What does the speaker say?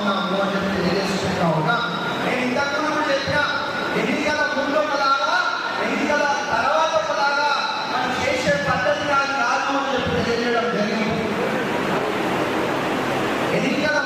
ఉన్నాము అని చెప్పి తెలియజేసుకుంటా ఉన్నా. నేను ఇంతకుముందు చెప్పిన ఎన్నికల ముందు ఒకలాగా, ఎన్నికల తర్వాత ఒకలాగా మనం చేసే పద్ధతి కాదు అని చెప్పి తెలియజేయడం జరిగింది. ఎన్నికల